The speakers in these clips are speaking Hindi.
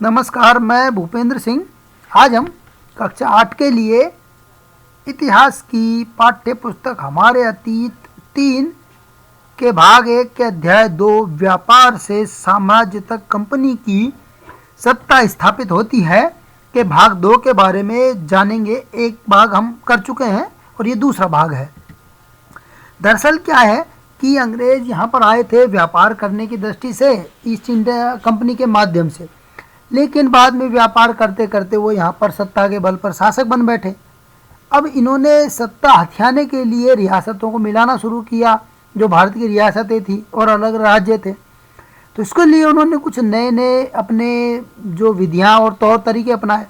नमस्कार, मैं भूपेंद्र सिंह। आज हम कक्षा 8 के लिए इतिहास की पाठ्य पुस्तक हमारे अतीत 3 के भाग 1 के अध्याय 2 व्यापार से साम्राज्य तक कंपनी की सत्ता स्थापित होती है के भाग 2 के बारे में जानेंगे। एक भाग हम कर चुके हैं और ये दूसरा भाग है। दरअसल क्या है कि अंग्रेज यहाँ पर आए थे व्यापार करने की दृष्टि से ईस्ट इंडिया कंपनी के माध्यम से, लेकिन बाद में व्यापार करते करते वो यहाँ पर सत्ता के बल पर शासक बन बैठे। अब इन्होंने सत्ता हथियाने के लिए रियासतों को मिलाना शुरू किया, जो भारत की रियासतें थी और अलग राज्य थे। तो इसके लिए उन्होंने कुछ नए नए अपने जो विधियाँ और तौर तरीके अपनाए।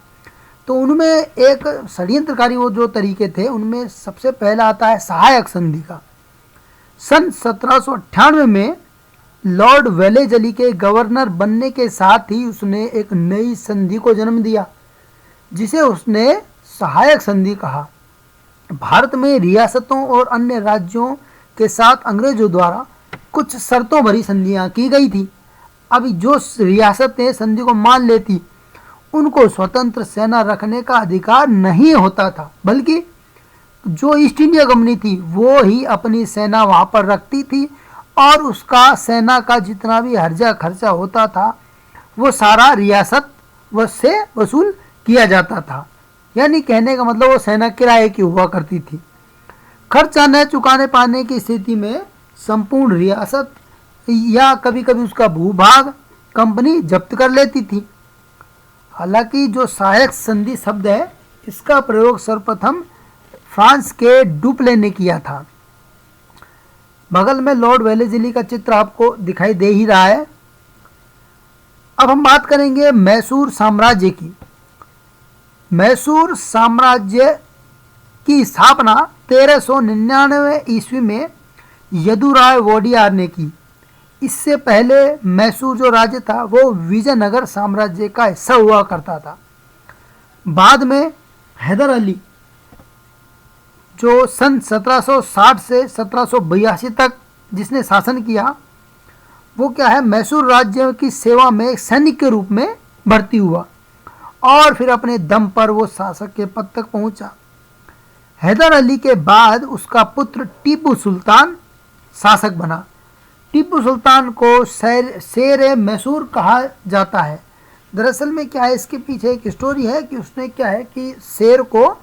तो उनमें एक षड्यंत्रकारी वो जो तरीके थे, उनमें सबसे पहला आता है सहायक संधि का। सन 1798 में लॉर्ड वेलेजली के गवर्नर बनने के साथ ही उसने एक नई संधि को जन्म दिया, जिसे उसने सहायक संधि कहा। भारत में रियासतों और अन्य राज्यों के साथ अंग्रेजों द्वारा कुछ शर्तों भरी संधियां की गई थी। अभी जो रियासतें संधि को मान लेती, उनको स्वतंत्र सेना रखने का अधिकार नहीं होता था, बल्कि जो ईस्ट इंडिया कंपनी थी वो ही अपनी सेना वहां पर रखती थी और उसका सेना का जितना भी हर्जा खर्चा होता था वो सारा रियासत से वसूल किया जाता था। यानी कहने का मतलब वो सेना किराए की हुआ करती थी। खर्चा न चुकाने पाने की स्थिति में संपूर्ण रियासत या कभी कभी उसका भूभाग कंपनी जब्त कर लेती थी। हालांकि जो सहायक संधि शब्द है, इसका प्रयोग सर्वप्रथम फ्रांस के डुप्ले ने किया था। बगल में लॉर्ड वेलेजली का चित्र आपको दिखाई दे ही रहा है। अब हम बात करेंगे मैसूर साम्राज्य की। मैसूर साम्राज्य की स्थापना 1399 ईस्वी में यदुराय वोडियार ने की। इससे पहले मैसूर जो राज्य था वो विजयनगर साम्राज्य का हिस्सा हुआ करता था। बाद में हैदर अली जो सन 1760 से 1782 तक जिसने शासन किया, वो क्या है, मैसूर राज्य की सेवा में सैनिक के रूप में भर्ती हुआ और फिर अपने दम पर वो शासक के पद तक पहुंचा। हैदर अली के बाद उसका पुत्र टीपू सुल्तान शासक बना। टीपू सुल्तान को शेर मैसूर कहा जाता है। दरअसल में क्या है, इसके पीछे एक स्टोरी है कि उसने क्या है कि शेर को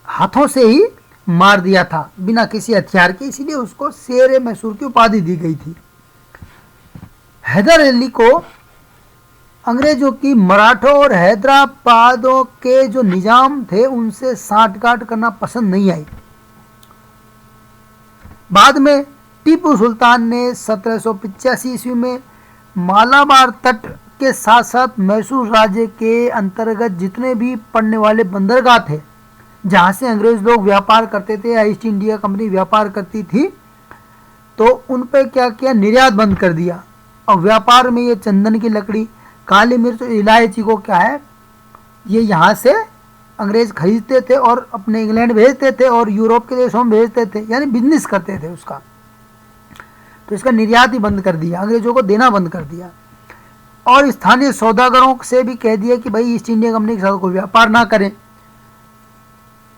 हाथों से ही मार दिया था बिना किसी हथियार के, इसीलिए उसको शेर मैसूर की उपाधि दी गई थी। हैदर अली को अंग्रेजों की मराठों और हैदराबादों के जो निजाम थे उनसे साठगांठ करना पसंद नहीं आई। बाद में टीपू सुल्तान ने 1785 ईस्वी में मालाबार तट के साथ साथ मैसूर राज्य के अंतर्गत जितने भी पड़ने वाले बंदरगाह थे, जहाँ से अंग्रेज लोग व्यापार करते थे या ईस्ट इंडिया कंपनी व्यापार करती थी, तो उन पे क्या किया, निर्यात बंद कर दिया। और व्यापार में ये चंदन की लकड़ी, काली मिर्च, इलायची को क्या है, ये यहाँ से अंग्रेज खरीदते थे और अपने इंग्लैंड भेजते थे और यूरोप के देशों में भेजते थे, यानी बिजनेस करते थे उसका। तो इसका निर्यात ही बंद कर दिया, अंग्रेजों को देना बंद कर दिया और स्थानीय सौदागरों से भी कह दिया कि भाई ईस्ट इंडिया कंपनी के साथ कोई व्यापार ना करें।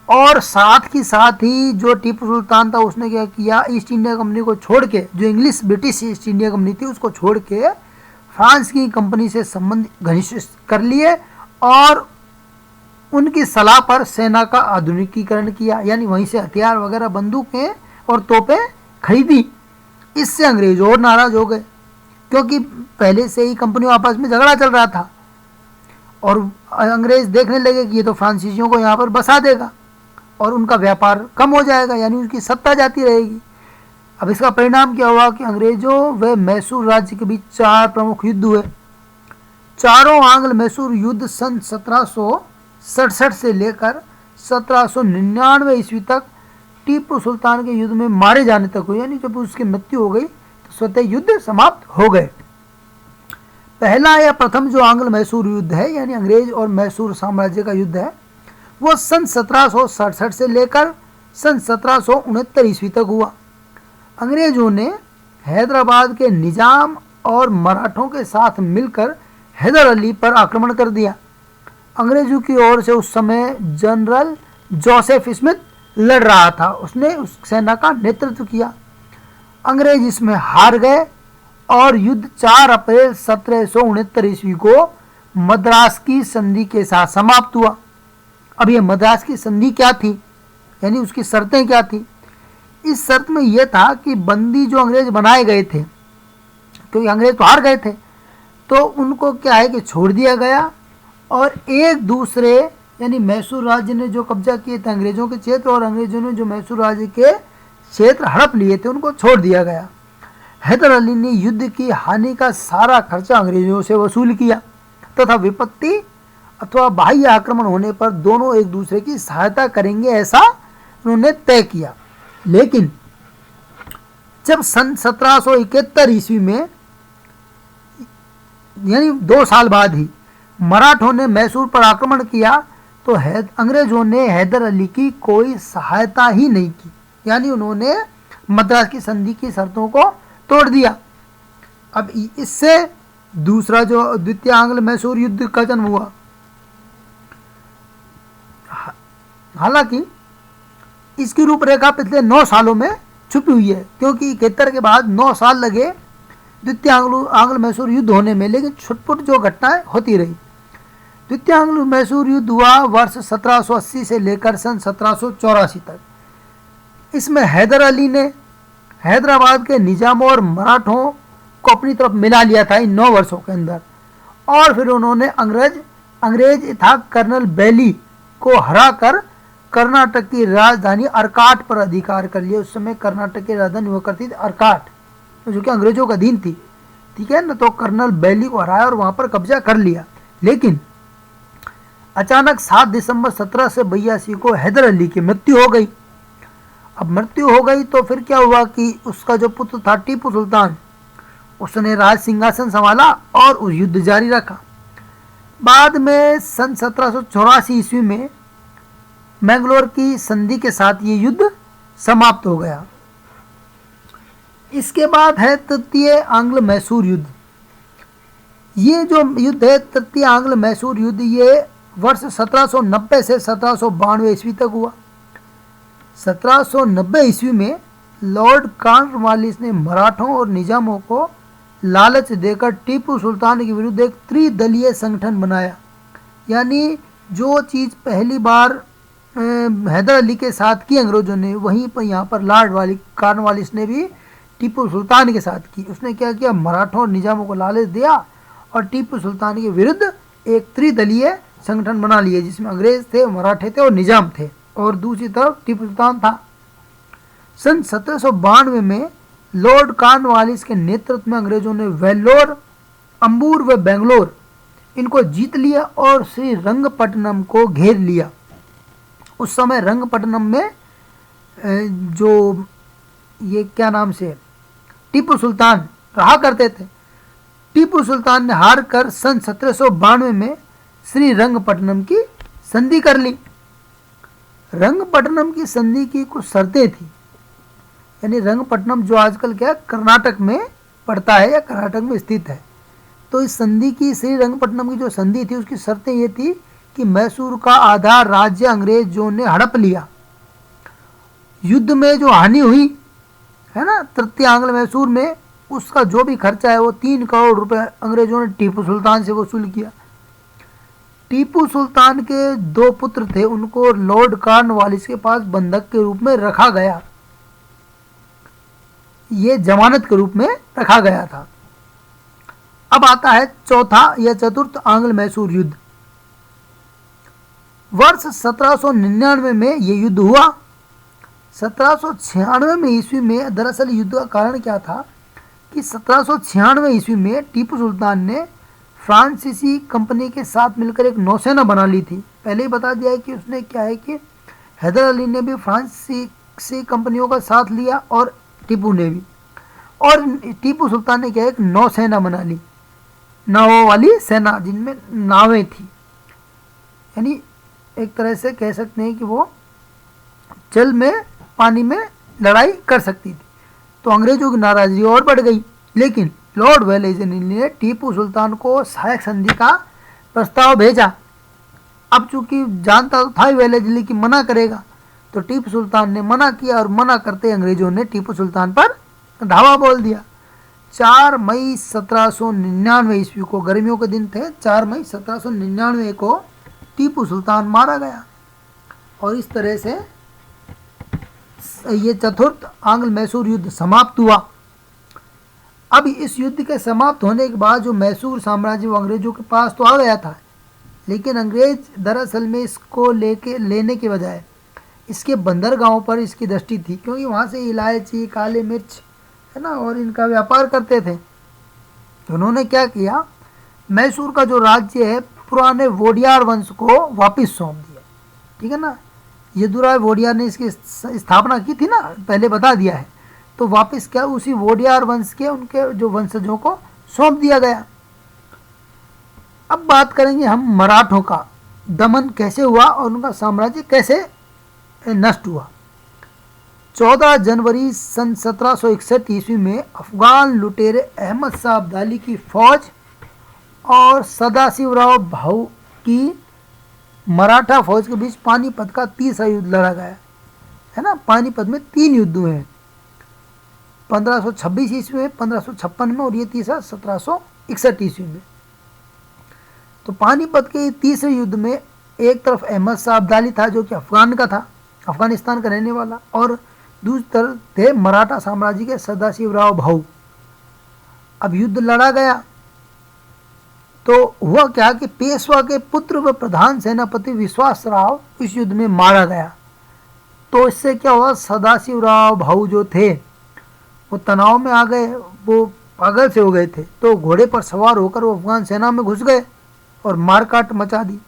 और साथ ही जो टीपू सुल्तान था उसने क्या किया, ईस्ट इंडिया कंपनी को छोड़ के, जो English British east India company थी उसको छोड़ के फ्रांस की कंपनी से संबंध घनिष्ठ कर लिए और उनकी सलाह पर सेना का आधुनिकीकरण किया, यानी वहीं से हथियार वगैरह, बंदूकें और तोपें खरीदी। इससे अंग्रेज और नाराज हो गए, क्योंकि पहले से ही कंपनियों आपस में झगड़ा चल रहा था और अंग्रेज देखने लगे कि ये तो फ्रांसीसियों को यहाँ पर बसा देगा और उनका व्यापार कम हो जाएगा, यानी उनकी सत्ता जाती रहेगी। अब इसका परिणाम क्या हुआ कि अंग्रेजों व मैसूर राज्य के बीच 4 प्रमुख युद्ध हुए। चारों आंग्ल मैसूर युद्ध सन 1767 से लेकर 1799 ईस्वी तक टीपू सुल्तान के युद्ध में मारे जाने तक हुए, यानी जब उसकी मृत्यु हो गई तो स्वतः युद्ध समाप्त हो गए। पहला या प्रथम जो आंग्ल मैसूर युद्ध है, यानी अंग्रेज और मैसूर साम्राज्य का युद्ध है, वो सन 1767 से लेकर सन 1769 ईस्वी तक हुआ। अंग्रेजों ने हैदराबाद के निजाम और मराठों के साथ मिलकर हैदर अली पर आक्रमण कर दिया। अंग्रेजों की ओर से उस समय जनरल जोसेफ स्मिथ लड़ रहा था, उसने उस सेना का नेतृत्व किया। अंग्रेज इसमें हार गए और युद्ध 4 अप्रैल 1769 ईस्वी को मद्रास की संधि के साथ समाप्त हुआ। अब ये मद्रास की संधि क्या थी, यानी उसकी शर्तें क्या थी? इस शर्त में यह था कि बंदी जो अंग्रेज बनाए गए थे, क्योंकि अंग्रेज तो हार गए थे, तो उनको क्या है कि छोड़ दिया गया और एक दूसरे यानी मैसूर राज्य ने जो कब्जा किए थे अंग्रेजों के क्षेत्र और अंग्रेजों ने जो मैसूर राज्य के क्षेत्र हड़प लिए थे उनको छोड़ दिया गया। हैदर अली ने युद्ध की हानि का सारा खर्चा अंग्रेजों से वसूल किया तथा विपत्ति अथवा बाह्य आक्रमण होने पर दोनों एक दूसरे की सहायता करेंगे ऐसा उन्होंने तय किया। लेकिन जब सन 1771 ईस्वी में यानी 2 साल बाद ही मराठों ने मैसूर पर आक्रमण किया तो अंग्रेजों ने हैदर अली की कोई सहायता ही नहीं की, यानी उन्होंने मद्रास की संधि की शर्तों को तोड़ दिया। अब इससे दूसरा जो द्वितीय आंग्ल मैसूर युद्ध का जन्म हुआ। हालांकि इसकी रूपरेखा पिछले 9 सालों में छुपी हुई है, क्योंकि 71 के बाद 9 साल लगे द्वितीय आंग्ल मैसूर युद्ध होने में, लेकिन छुटपुट जो घटनाएं होती रही। द्वितीय आंग्ल मैसूर युद्ध हुआ वर्ष 1780 से लेकर सन 1784 तक। इसमें हैदर अली ने हैदराबाद के निजामों और मराठों को अपनी तरफ मिला लिया था इन 9 वर्षों के अंदर, और फिर उन्होंने अंग्रेज था कर्नल बैली को हराकर कर्नाटक की राजधानी अर्काट पर अधिकार कर लिया। उस समय कर्नाटक की राजधानी हुआ करती थी अर्काट, जो कि अंग्रेजों का अधीन थी, ठीक है ना। तो कर्नल बैली को हराया और वहां पर कब्जा कर लिया। लेकिन अचानक 7 दिसंबर 1782 को हैदर अली की मृत्यु हो गई। अब मृत्यु हो गई तो फिर क्या हुआ कि उसका जो पुत्र था टीपू सुल्तान, उसने राज सिंहासन संभाला और उस युद्ध जारी रखा। बाद में सन 1784 ईस्वी में मैंगलोर की संधि के साथ ये युद्ध समाप्त हो गया। इसके बाद है तृतीय आंग्ल मैसूर युद्ध। ये जो युद्ध है तृतीय आंग्ल मैसूर युद्ध, ये वर्ष 1790 से 1792 ईस्वी तक हुआ। 1790 ईस्वी में लॉर्ड कॉर्नवालिस ने मराठों और निजामों को लालच देकर टीपू सुल्तान के विरुद्ध एक त्रिदलीय संगठन बनाया। यानी जो चीज़ पहली बार हैदर अली के साथ की अंग्रेजों ने, वहीं पर यहाँ पर लॉर्ड कॉर्नवालिस ने भी टीपू सुल्तान के साथ की। उसने क्या किया, मराठों और निजामों को लालच दिया और टीपू सुल्तान के विरुद्ध एक त्रिदलीय संगठन बना लिए, जिसमें अंग्रेज थे, मराठे थे और निजाम थे, और दूसरी तरफ टीपू सुल्तान था। सन 1792 में लॉर्ड कॉर्नवालिस के नेतृत्व में अंग्रेजों ने वेल्लोर, अंबूर व बेंगलोर इनको जीत लिया और श्री रंगपट्टनम को घेर लिया। उस समय रंगपट्टनम में जो ये क्या नाम से टीपू सुल्तान रहा करते थे। टीपू सुल्तान ने हार कर सन 1792 में श्री रंगपट्टनम की संधि कर ली। रंगपट्टनम की संधि की कुछ शर्तें थी, यानी रंगपट्टनम जो आजकल क्या कर्नाटक में पड़ता है या कर्नाटक में स्थित है। तो इस संधि की, श्री रंगपट्टनम की जो संधि थी, उसकी शर्तें ये थी कि मैसूर का आधा राज्य अंग्रेजों ने हड़प लिया। युद्ध में जो हानि हुई है ना तृतीय आंग्ल मैसूर में, उसका जो भी खर्चा है वो 3 करोड़ रुपए अंग्रेजों ने टीपू सुल्तान से वसूल किया। टीपू सुल्तान के 2 पुत्र थे, उनको लॉर्ड कॉर्नवालिस के पास बंधक के रूप में रखा गया, ये जमानत के रूप में रखा गया था। अब आता है चौथा या चतुर्थ आंग्ल मैसूर युद्ध। वर्ष 1799 में यह युद्ध हुआ। 1796 में ईस्वी में दरअसल युद्ध का कारण क्या था कि 1796 ईस्वी में टीपू सुल्तान ने फ्रांसीसी कंपनी के साथ मिलकर एक नौसेना बना ली थी। पहले ही बता दिया है कि उसने क्या है कि हैदर अली ने भी फ्रांसीसी कंपनियों का साथ लिया और टीपू ने भी, और टीपू सुल्तान ने क्या एक नौसेना बना ली, नावों वाली सेना जिनमें नावें थी। यानी एक तरह से कह सकते हैं कि वो जल में पानी में लड़ाई कर सकती थी। तो अंग्रेजों की नाराजगी और बढ़ गई। लेकिन लॉर्ड वेलेस्ली ने टीपू सुल्तान को सहायक संधि का प्रस्ताव भेजा। अब चूंकि जानता तो था वेलेस्ली की मना करेगा, तो टीपू सुल्तान ने मना किया और मना करते अंग्रेजों ने टीपू सुल्तान पर धावा बोल दिया। 4 मई 1799 ईस्वी को, गर्मियों के दिन थे, 4 मई 1799 को टीपू सुल्तान मारा गया। और इस तरह से ये चतुर्थ आंग्ल मैसूर युद्ध समाप्त हुआ। अब इस युद्ध के समाप्त होने के बाद जो मैसूर साम्राज्य वो अंग्रेजों के पास तो आ गया था, लेकिन अंग्रेज दरअसल में इसको लेने के बजाय इसके बंदरगाहों पर इसकी दृष्टि थी, क्योंकि वहाँ से इलायची, काले मिर्च है ना, और इनका व्यापार करते थे। उन्होंने क्या किया, मैसूर का जो राज्य है पुराने वोडियार वंश को वापस सौंप दिया। ठीक है ना, यदुराय वोडियार ने इसकी स्थापना की थी ना, पहले बता दिया है। तो वापस क्या, उसी वोडियार वंश के उनके जो वंशजों को सौंप दिया गया। अब बात करेंगे हम मराठों का दमन कैसे हुआ और उनका साम्राज्य कैसे नष्ट हुआ। 14 जनवरी सन 1761 ईस्वी में अफगान लुटेरे अहमद शाह अब्दाली की फौज और सदाशिवराव भाऊ की मराठा फौज के बीच पानीपत का तीसरा युद्ध लड़ा गया है ना। पानीपत में 3 युद्ध हुए हैं, 1526 ईस्वी में, 1556 में और ये तीसरा 1761 ईस्वी में। तो पानीपत के तीसरे युद्ध में एक तरफ अहमद शाह अब्दाली था जो कि अफगान का था, अफगानिस्तान का रहने वाला, और दूसरी तरफ थे मराठा साम्राज्य के सदाशिवराव भाऊ। अब युद्ध लड़ा गया तो हुआ क्या कि पेशवा के पुत्र व प्रधान सेनापति विश्वास राव इस युद्ध में मारा गया। तो इससे क्या हुआ, सदाशिवराव भाऊ जो थे वो तनाव में आ गए, वो पागल से हो गए थे। तो घोड़े पर सवार होकर वो अफगान सेना में घुस गए और मारकाट मचा दी,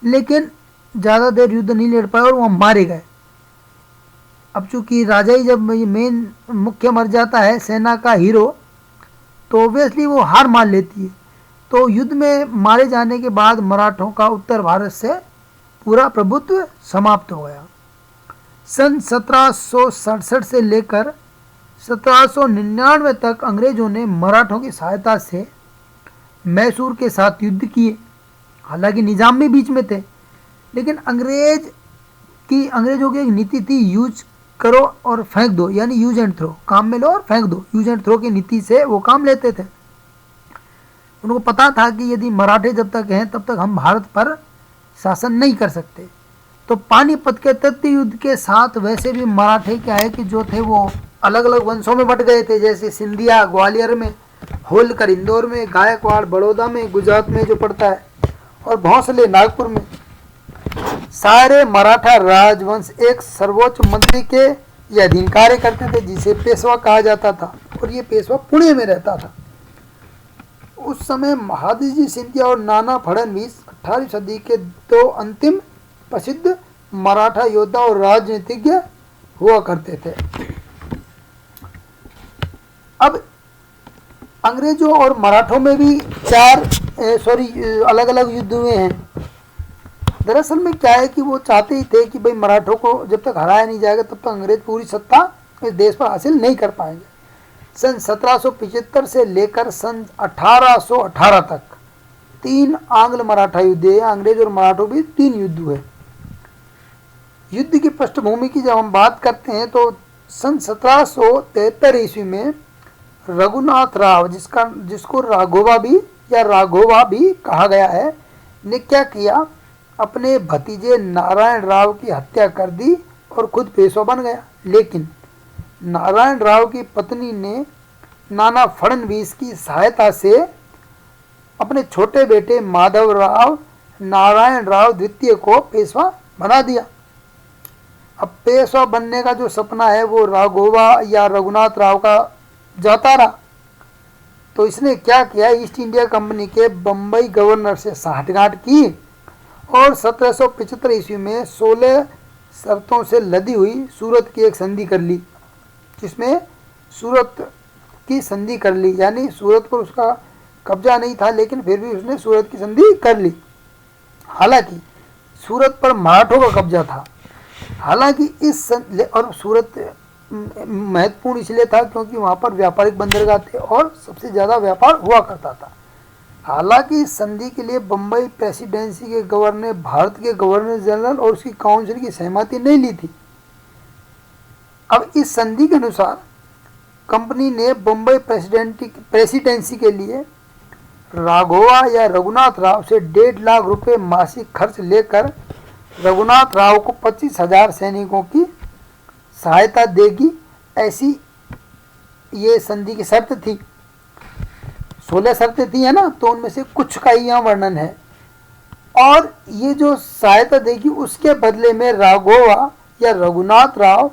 लेकिन ज़्यादा देर युद्ध नहीं लड़ पाए और वह मारे गए। अब चूंकि राजा ही जब मेन मुख्य मर जाता है, सेना का हीरो, तो ऑब्वियसली वो हार मान लेती है। तो युद्ध में मारे जाने के बाद मराठों का उत्तर भारत से पूरा प्रभुत्व समाप्त हो गया। सन 1767 से लेकर 1799 तक अंग्रेजों ने मराठों की सहायता से मैसूर के साथ युद्ध किए। हालांकि निजाम भी बीच में थे, लेकिन अंग्रेजों की एक नीति थी, यूज करो और फेंक दो, यानी यूज एंड थ्रो, काम में लो और फेंक दो। यूज एंड थ्रो की नीति से वो काम लेते थे। उनको पता था कि यदि मराठे जब तक हैं तब तक हम भारत पर शासन नहीं कर सकते। तो पानीपत के तृतीय युद्ध के साथ वैसे भी मराठे क्या है कि जो थे वो अलग अलग वंशों में बट गए थे, जैसे सिंधिया ग्वालियर में, होलकर इंदौर में, गायकवाड़ बड़ौदा में, गुजरात में जो पड़ता है, और भोंसले नागपुर में। सारे मराठा राजवंश एक सर्वोच्च मंत्री के ये अधीन कार्य करते थे, जिसे पेशवा कहा जाता था, और ये पेशवा पुणे में रहता था। उस समय महादजी सिंधिया और नाना फडणवीस 18वीं सदी के 2 अंतिम प्रसिद्ध मराठा योद्धा और राजनीतिज्ञ हुआ करते थे। अब अंग्रेजों और मराठों में भी अलग अलग युद्ध हुए हैं। दरअसल में क्या है कि वो चाहते ही थे कि भाई मराठों को जब तक हराया नहीं जाएगा तब तक अंग्रेज पूरी सत्ता इस देश पर हासिल नहीं कर पाएंगे। सन 1775 से लेकर सन 1818 तक 3 आंग्ल मराठा युद्ध है। अंग्रेज और मराठों भी 3 युद्ध हुए। युद्ध की पृष्ठभूमि की जब हम बात करते हैं तो सन 1773 ईस्वी में रघुनाथ राव, जिसको राघोबा भी कहा गया है, ने क्या किया, अपने भतीजे नारायण राव की हत्या कर दी और खुद पेशवा बन गया। लेकिन नारायण राव की पत्नी ने नाना फडणवीस की सहायता से अपने छोटे बेटे माधव राव नारायण राव द्वितीय को पेशवा बना दिया। अब पेशवा बनने का जो सपना है वो राघोबा या रघुनाथ राव का जाता रहा। तो इसने क्या किया, ईस्ट इंडिया कंपनी के बम्बई गवर्नर से साठगांठ की और 1775 ईस्वी में 16 शर्तों से लदी हुई सूरत की एक संधि कर ली, जिसमें सूरत की संधि कर ली, यानी सूरत पर उसका कब्जा नहीं था, लेकिन फिर भी उसने सूरत की संधि कर ली। हालांकि सूरत पर मराठों का कब्जा था। हालांकि और सूरत महत्वपूर्ण इसलिए था क्योंकि वहाँ पर व्यापारिक बंदरगाह थे और सबसे ज़्यादा व्यापार हुआ करता था। हालांकि इस संधि के लिए बम्बई प्रेसिडेंसी के गवर्नर ने भारत के गवर्नर जनरल और उसकी काउंसिल की सहमति नहीं ली थी। अब इस संधि के अनुसार कंपनी ने बम्बई प्रेसिडेंसी के लिए राघोवा या रघुनाथ राव से 1.5 लाख रुपए मासिक खर्च लेकर रघुनाथ राव को 25,000 सैनिकों की सहायता देगी, ऐसी ये संधि की शर्त थी। 16 शर्तें थी है ना, तो उनमें से कुछ का ही यहाँ वर्णन है। और ये जो सहायता देगी उसके बदले में राघोवा या रघुनाथ राव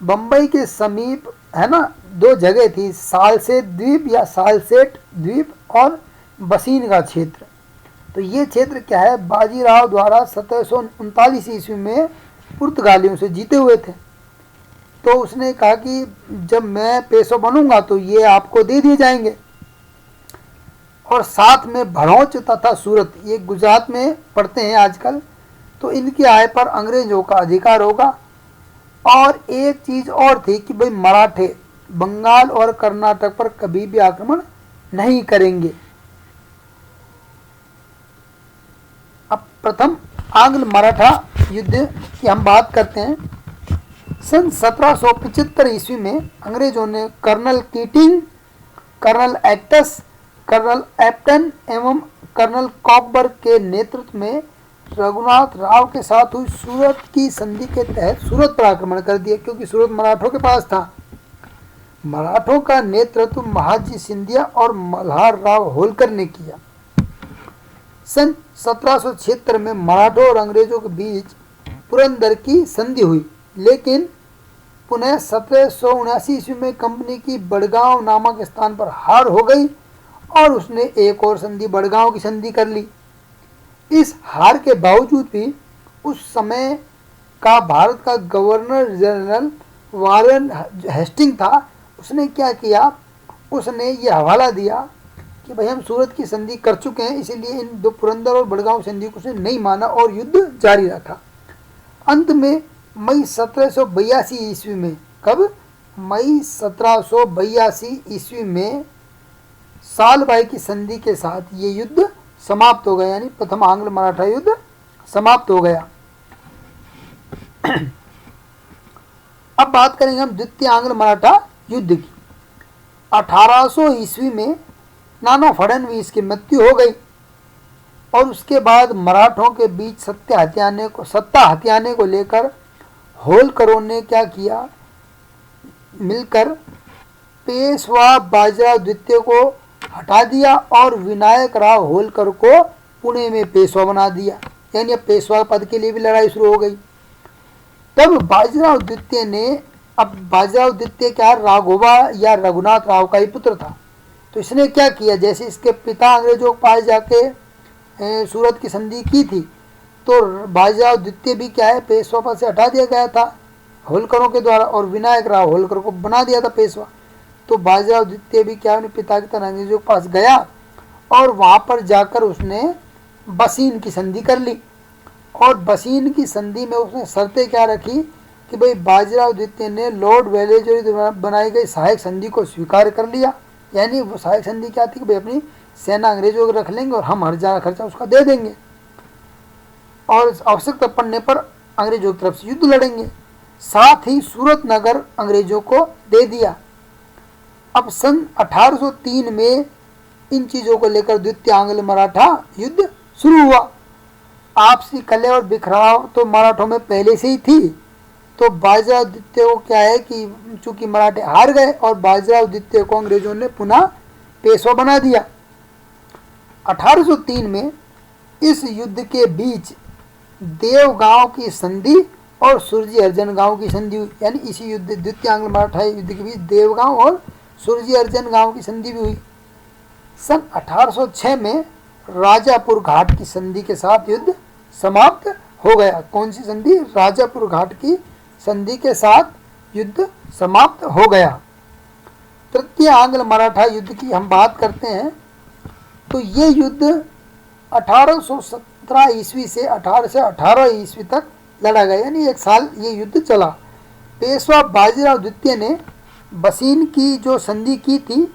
बम्बई के समीप है ना 2 जगह थी, सालसेट द्वीप या सालसेट द्वीप और बसीन का क्षेत्र। तो ये क्षेत्र क्या है, बाजीराव द्वारा 1739 ईस्वी में पुर्तगालियों से जीते हुए थे। तो उसने कहा कि जब मैं पेशवा बनूंगा तो ये आपको दे दिए जाएंगे। और साथ में भड़ौच तथा सूरत, ये गुजरात में पड़ते हैं आजकल, तो इनकी आय पर अंग्रेजों का अधिकार होगा। और एक चीज़ और थी कि भाई मराठे बंगाल और कर्नाटक पर कभी भी आक्रमण नहीं करेंगे। अब प्रथम आंग्ल मराठा युद्ध की हम बात करते हैं। सन 1775 ईस्वी में अंग्रेजों ने कर्नल कीटिंग, कर्नल एक्टस, कर्नल एप्टन एवं कर्नल कॉकबर्ग के नेतृत्व में रघुनाथ राव के साथ हुई सूरत की संधि के तहत सूरत पर आक्रमण कर दिया, क्योंकि सूरत मराठों के पास था। मराठों का नेतृत्व महाजी सिंधिया और मल्हार राव होलकर ने किया। सन 1776 में मराठों और अंग्रेजों के बीच पुरंदर की संधि हुई, लेकिन पुनः 1779 ईस्वी में कंपनी की बड़गांव नामक स्थान पर हार हो गई और उसने एक और संधि बड़गांव की संधि कर ली। इस हार के बावजूद भी उस समय का भारत का गवर्नर जनरल वारेन हेस्टिंग था, उसने क्या किया, उसने ये हवाला दिया कि भाई हम सूरत की संधि कर चुके हैं, इसीलिए इन 2 पुरंदर और बड़गांव संधि को उसने नहीं माना और युद्ध जारी रखा। अंत में मई 1782 ईस्वी में, कब, मई 1782 ईस्वी में सालबाई की संधि के साथ ये युद्ध समाप्त हो गया, यानी प्रथम आंग्ल मराठा युद्ध समाप्त हो गया। अब बात करेंगे हम द्वितीय आंग्ल मराठा युद्ध की। 1800 ईस्वी में नाना फडणवीस की मृत्यु हो गई और उसके बाद मराठों के बीच सत्ता हथियाने को लेकर होलकरों ने क्या किया, मिलकर पेशवा बाजीराव द्वितीय को हटा दिया और विनायक राव होलकर को पुणे में पेशवा बना दिया, यानी अब पेशवा पद के लिए भी लड़ाई शुरू हो गई। तब बाजीराव द्वितीय ने, अब बाजीराव द्वितीय क्या, राघोवा या रघुनाथ राव का ही पुत्र था, तो इसने क्या किया, जैसे इसके पिता अंग्रेजों के पास जाके सूरत की संधि की थी, तो बाजीराव द्वितीय भी क्या है, पेशवा पद से हटा दिया गया था होलकरों के द्वारा और विनायक राव होलकर को बना दिया था पेशवा। तो बाजीराव द्वितीय भी क्या, अपने पिता की तरह अंग्रेजों के पास गया और वहाँ पर जाकर उसने बसीन की संधि कर ली। और बसीन की संधि में उसने शर्तें क्या रखी कि भाई बाजीराव द्वितीय ने लॉर्ड वेलेस्ली द्वारा बनाई गई सहायक संधि को स्वीकार कर लिया, यानी वो सहायक संधि क्या थी कि भाई अपनी सेना अंग्रेजों को रख लेंगे और हम हर जगह खर्चा उसका दे देंगे और आवश्यकता पड़ने पर अंग्रेजों की तरफ से युद्ध लड़ेंगे। साथ ही सूरत नगर अंग्रेजों को दे दिया। अब सन 1803 में इन चीज़ों को लेकर द्वितीय आंग्ल मराठा युद्ध शुरू हुआ। आपसी कलह और बिखराव तो मराठों में पहले से ही थी, तो बाजीराव द्वितीय को क्या है कि चूंकि मराठे हार गए और बाजीराव द्वितीय को अंग्रेजों ने पुनः पेशवा बना दिया। 1803 में इस युद्ध के बीच देवगांव की संधि और सुरजी अर्जन गांव की संधि हुई, यानी इसी युद्ध द्वितीय आंग्ल मराठा युद्ध के बीच देवगांव और सुरजी अर्जन गांव की संधि भी हुई। सन 1806 में राजापुर घाट की संधि के साथ युद्ध समाप्त हो गया। कौन सी संधि? राजापुर घाट की संधि के साथ युद्ध समाप्त हो गया। तृतीय आंग्ल मराठा युद्ध की हम बात करते हैं तो ये युद्ध 1817 ईस्वी से 1818 ईस्वी तक लड़ा गया, यानी 1 साल ये युद्ध चला। पेशवा बाजीराव द्वितीय ने बसीन की जो संधि की थी,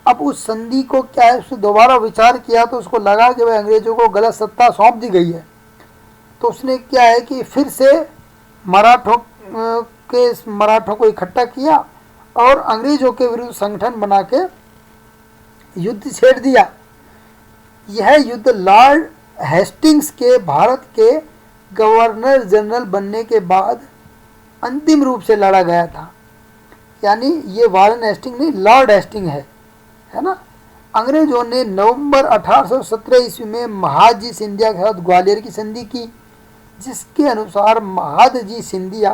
अब उस संधि को क्या है, उसने दोबारा विचार किया तो उसको लगा कि भाई अंग्रेजों को गलत सत्ता सौंप दी गई है। तो उसने क्या है कि फिर से मराठों को इकट्ठा किया और अंग्रेजों के विरुद्ध संगठन बना के युद्ध छेड़ दिया। यह युद्ध लॉर्ड हेस्टिंग्स के भारत के गवर्नर जनरल बनने के बाद अंतिम रूप से लड़ा गया था। यानी ये वारन हेस्टिंग नहीं, लॉर्ड हेस्टिंग है ना। अंग्रेजों ने नवंबर 1817 ईस्वी में महादजी सिंधिया के साथ ग्वालियर की संधि की, जिसके अनुसार महादजी सिंधिया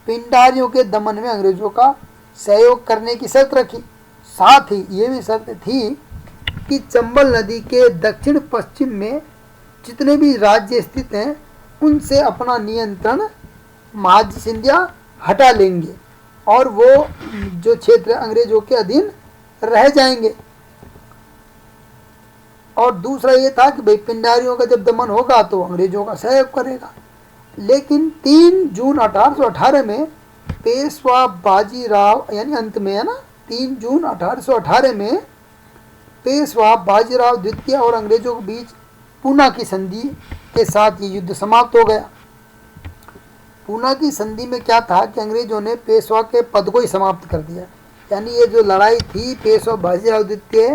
पिंडारियों के दमन में अंग्रेजों का सहयोग करने की शर्त रखी। साथ ही ये भी शर्त थी कि चंबल नदी के दक्षिण पश्चिम में जितने भी राज्य स्थित हैं उनसे अपना नियंत्रण महादजी सिंधिया हटा लेंगे और वो जो क्षेत्र अंग्रेजों के अधीन रह जाएंगे। और दूसरा ये था कि भाई पिंडारियों का जब दमन होगा तो अंग्रेजों का सहयोग करेगा। लेकिन 3 जून 1818 में पेशवा बाजीराव, यानी अंत में है ना, 3 जून 1818 में पेशवा बाजीराव द्वितीय और अंग्रेजों के बीच पूना की संधि के साथ ये युद्ध समाप्त हो गया। पूना की संधि में क्या था कि अंग्रेजों ने पेशवा के पद को ही समाप्त कर दिया। यानी ये जो लड़ाई थी, पेशवा बाजीराव द्वितीय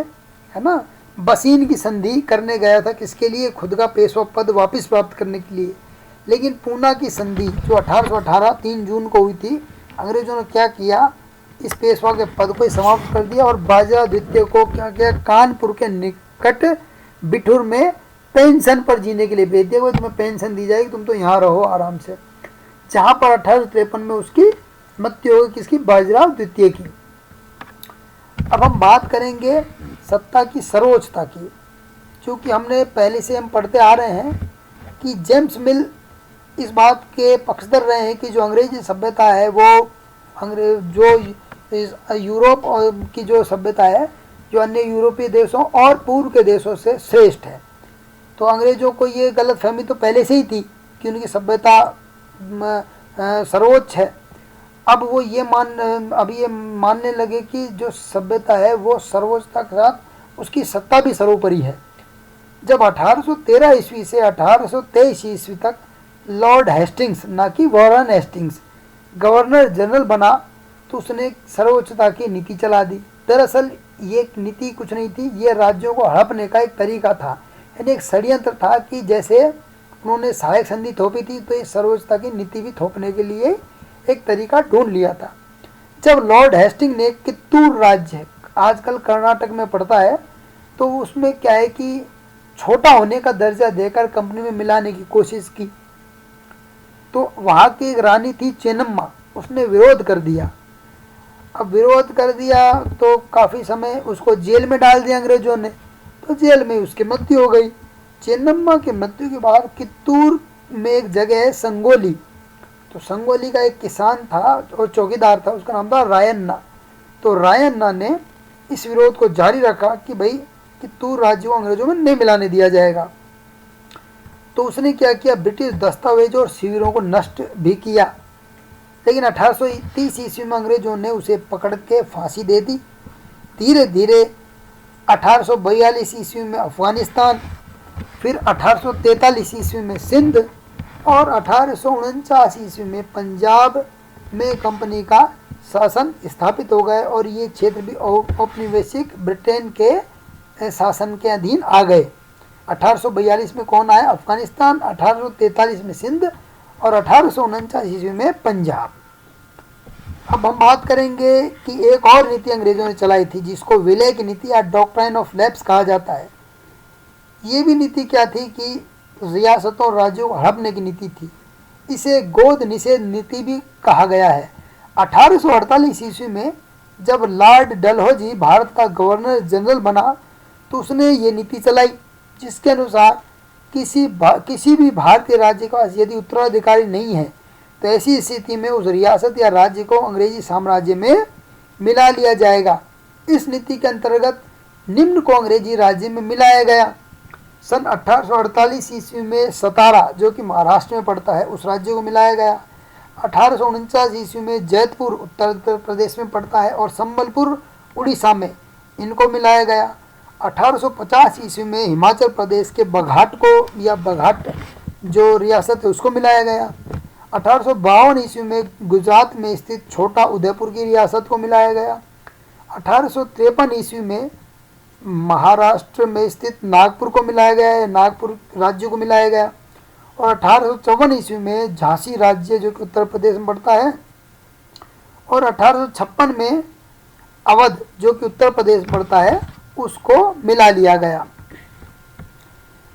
है ना, बसीन की संधि करने गया था, किसके लिए, खुद का पेशवा पद वापस प्राप्त करने के लिए। लेकिन पूना की संधि जो 1818 3 जून को हुई थी, अंग्रेजों ने क्या किया, इस पेशवा के पद को ही समाप्त कर दिया और बाजीराव द्वितीय को क्या किया, कानपुर के निकट बिठूर में पेंशन पर जीने के लिए भेज दिया। तुम्हें पेंशन दी जाएगी, तुम तो यहाँ रहो आराम से। जहाँ पर 1853 में उसकी मृत्यु होगी, किसकी, बाजीराव द्वितीय की। अब हम बात करेंगे सत्ता की सर्वोच्चता की। क्योंकि हमने पहले से हम पढ़ते आ रहे हैं कि जेम्स मिल इस बात के पक्षधर रहे हैं कि जो अंग्रेजी सभ्यता है वो यूरोप की जो सभ्यता है, जो अन्य यूरोपीय देशों और पूर्व के देशों से श्रेष्ठ है। तो अंग्रेजों को ये गलतफहमी तो पहले से ही थी कि उनकी सभ्यता सर्वोच्च है। अब वो ये मानने लगे कि जो सभ्यता है वो सर्वोच्चता के साथ उसकी सत्ता भी सर्वोपरि है। जब 1813 ईस्वी से 1823 ईस्वी तक लॉर्ड हेस्टिंग्स, ना कि वारन हेस्टिंग्स, गवर्नर जनरल बना तो उसने सर्वोच्चता की नीति चला दी। दरअसल ये नीति कुछ नहीं थी, ये राज्यों को हड़पने का एक तरीका था। यानी एक षड्यंत्र था कि जैसे उन्होंने सहायक संधि थोपी थी तो ये सर्वोच्चता की नीति भी थोपने के लिए एक तरीका ढूंढ लिया था। जब लॉर्ड हेस्टिंग ने कित्तूर राज्य, आजकल कर्नाटक में पड़ता है, तो उसमें क्या है कि छोटा होने का दर्जा देकर कंपनी में मिलाने की कोशिश की, तो वहाँ की एक रानी थी चेन्नम्मा, उसने विरोध कर दिया। अब विरोध कर दिया तो काफ़ी समय उसको जेल में डाल दिया अंग्रेजों ने, तो जेल में उसकी मृत्यु हो गई। चेन्नम्मा की मृत्यु के बाद कित्तूर में एक जगह है संगोली, तो संगोली का एक किसान था और चौकीदार था, उसका नाम था रायन्ना। तो रायन्ना ने इस विरोध को जारी रखा कि भाई कित्तूर राज्य को अंग्रेजों में नहीं मिलाने दिया जाएगा। तो उसने क्या किया, ब्रिटिश दस्तावेजों और शिविरों को नष्ट भी किया। लेकिन 1830 ईस्वी में अंग्रेजों ने उसे पकड़ के फांसी दे दी। धीरे धीरे 1842 ईस्वी में अफगानिस्तान, फिर 1843 ईस्वी में सिंध और 1849 ईस्वी में पंजाब में कंपनी का शासन स्थापित हो गए और ये क्षेत्र भी औपनिवेशिक ब्रिटेन के शासन के अधीन आ गए। 1842 में कौन आया, अफगानिस्तान, 1843 में सिंध और 1849 ईस्वी में पंजाब। अब हम बात करेंगे कि एक और नीति अंग्रेजों ने चलाई थी जिसको विलय की नीति या डॉक्ट्राइन ऑफ लैप्स कहा जाता है। ये भी नीति क्या थी कि रियासतों और राज्यों को हड़पने की नीति थी। इसे गोद निषेध नीति भी कहा गया है। 1848 ईस्वी में जब लॉर्ड डलहौजी भारत का गवर्नर जनरल बना तो उसने ये नीति चलाई जिसके अनुसार किसी भी भारतीय राज्य का यदि उत्तराधिकारी नहीं है तो ऐसी स्थिति में उस रियासत या राज्य को अंग्रेजी साम्राज्य में मिला लिया जाएगा। इस नीति के अंतर्गत निम्न को अंग्रेजी राज्य में मिलाया गया। सन 1848 ईस्वी में सतारा, जो कि महाराष्ट्र में पड़ता है, उस राज्य को मिलाया गया। 1849 ईस्वी में जैतपुर उत्तर प्रदेश में पड़ता है और संबलपुर उड़ीसा में इनको मिलाया गया। 1850 ईस्वी में हिमाचल प्रदेश के बघाट को या बघाट जो रियासत है उसको मिलाया गया। 1852 ईस्वी में गुजरात में स्थित छोटा उदयपुर की रियासत को मिलाया गया। 1853 ईस्वी में महाराष्ट्र में स्थित नागपुर को मिलाया गया है, नागपुर राज्य को मिलाया गया। और 1854 ईस्वी में झांसी राज्य जो कि उत्तर प्रदेश में पड़ता है, और 1856 में अवध जो कि उत्तर प्रदेश में पड़ता है उसको मिला लिया गया।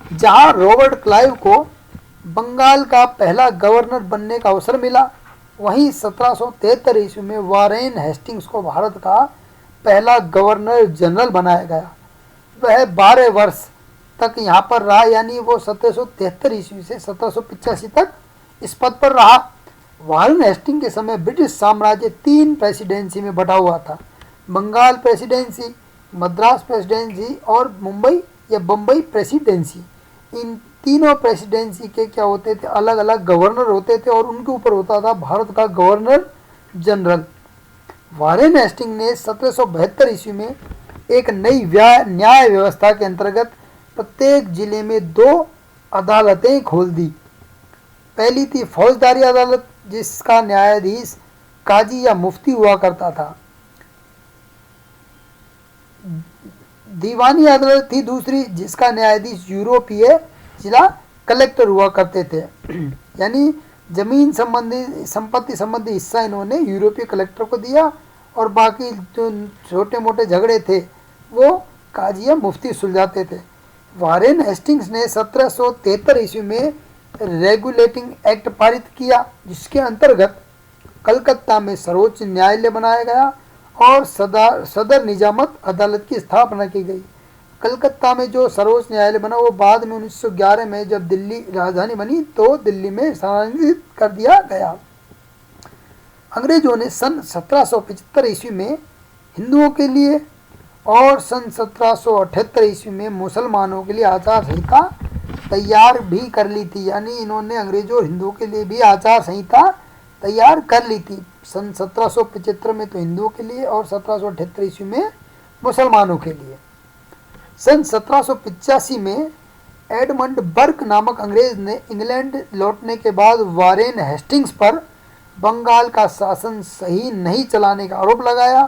जहां रॉबर्ट क्लाइव को बंगाल का पहला गवर्नर बनने का अवसर मिला, वहीं 1773 ईस्वी में वारेन हेस्टिंग्स को भारत का पहला गवर्नर जनरल बनाया गया। वह 12 वर्ष तक यहाँ पर रहा, यानी वो 1773 ईस्वी से 1785 तक इस पद पर रहा। वारेन हेस्टिंग के समय ब्रिटिश साम्राज्य 3 प्रेसिडेंसी में बटा हुआ था, बंगाल प्रेसिडेंसी, मद्रास प्रेसिडेंसी और मुंबई या बम्बई प्रेसिडेंसी। इन तीनों प्रेसिडेंसी के क्या होते थे, अलग अलग गवर्नर होते थे और उनके ऊपर होता था भारत का गवर्नर जनरल। वारेन हेस्टिंग ने 1772 ईस्वी में एक नई न्याय व्यवस्था के अंतर्गत प्रत्येक जिले में 2 अदालतें खोल दी। पहली थी फौजदारी अदालत जिसका न्यायाधीश काजी या मुफ्ती हुआ करता था। दीवानी अदालत थी दूसरी जिसका न्यायाधीश यूरोपीय जिला कलेक्टर हुआ करते थे। यानी जमीन संबंधी संपत्ति संबंधी हिस्सा इन्होंने यूरोपीय कलेक्टर को दिया और बाकी जो छोटे मोटे झगड़े थे वो काजी या मुफ्ती सुलझाते थे। वारेन हेस्टिंग्स ने 1773 ईस्वी में रेगुलेटिंग एक्ट पारित किया जिसके अंतर्गत कलकत्ता में सर्वोच्च न्यायालय बनाया गया और सदर निजामत अदालत की स्थापना की गई। कलकत्ता में जो सर्वोच्च न्यायालय बना वो बाद में 1911 में जब दिल्ली राजधानी बनी तो दिल्ली में स्थानांतरित कर दिया गया। अंग्रेजों ने सन 1775 ईस्वी में हिंदुओं के लिए और सन 1778 ईस्वी में मुसलमानों के लिए आचार संहिता तैयार भी कर ली थी। यानी इन्होंने अंग्रेजों और हिंदुओं के लिए भी आचार संहिता तैयार कर ली थी। सन 1775 में तो हिंदुओं के लिए और 1778 ईस्वी में मुसलमानों के लिए। सन 1785 में एडमंड बर्क नामक अंग्रेज ने इंग्लैंड लौटने के बाद वारेन हेस्टिंग्स पर बंगाल का शासन सही नहीं चलाने का आरोप लगाया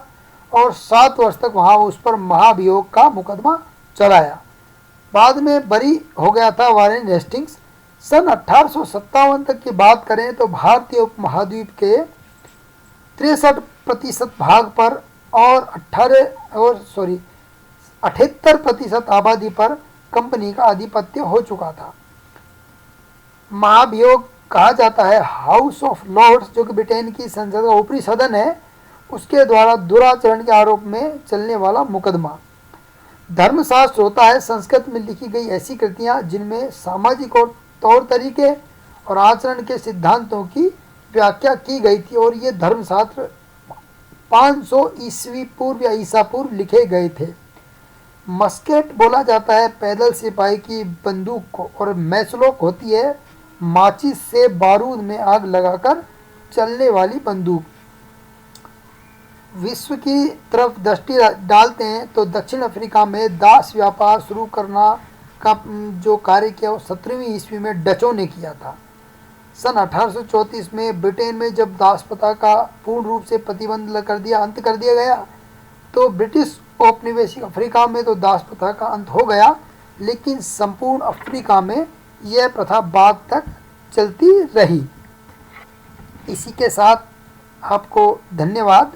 और 7 वर्ष तक वहां उस पर महाभियोग का मुकदमा चलाया। बाद में बरी हो गया था वारेन हेस्टिंग्स। सन 1857 तक की बात करें तो भारतीय उपमहाद्वीप के 63% भाग पर और 78% आबादी पर कंपनी का आधिपत्य हो चुका था। महाभियोग कहा जाता है हाउस ऑफ लॉर्ड्स जो कि ब्रिटेन की संसद का ऊपरी सदन है उसके द्वारा दुराचरण के आरोप में चलने वाला मुकदमा। धर्मशास्त्र होता है संस्कृत में लिखी गई ऐसी कृतियां जिनमें सामाजिक और तौर तरीके और आचरण के सिद्धांतों की व्याख्या की गई थी और ये धर्मशास्त्र 500 ईस्वी पूर्व या ईसा पूर्व लिखे गए थे। मस्केट बोला जाता है पैदल सिपाही की बंदूक को और मैचलॉक होती है माचिस से बारूद में आग लगाकर चलने वाली बंदूक। विश्व की तरफ दृष्टि डालते हैं तो दक्षिण अफ्रीका में दास व्यापार शुरू करना का जो कार्य किया वो 17वीं ईस्वी में डचों ने किया था। सन 1834 में ब्रिटेन में जब दास प्रथा का पूर्ण रूप से प्रतिबंध अंत कर दिया गया तो ब्रिटिश औपनिवेशिक अफ्रीका में तो दास प्रथा का अंत हो गया, लेकिन संपूर्ण अफ्रीका में यह प्रथा बाद तक चलती रही। इसी के साथ आपको धन्यवाद।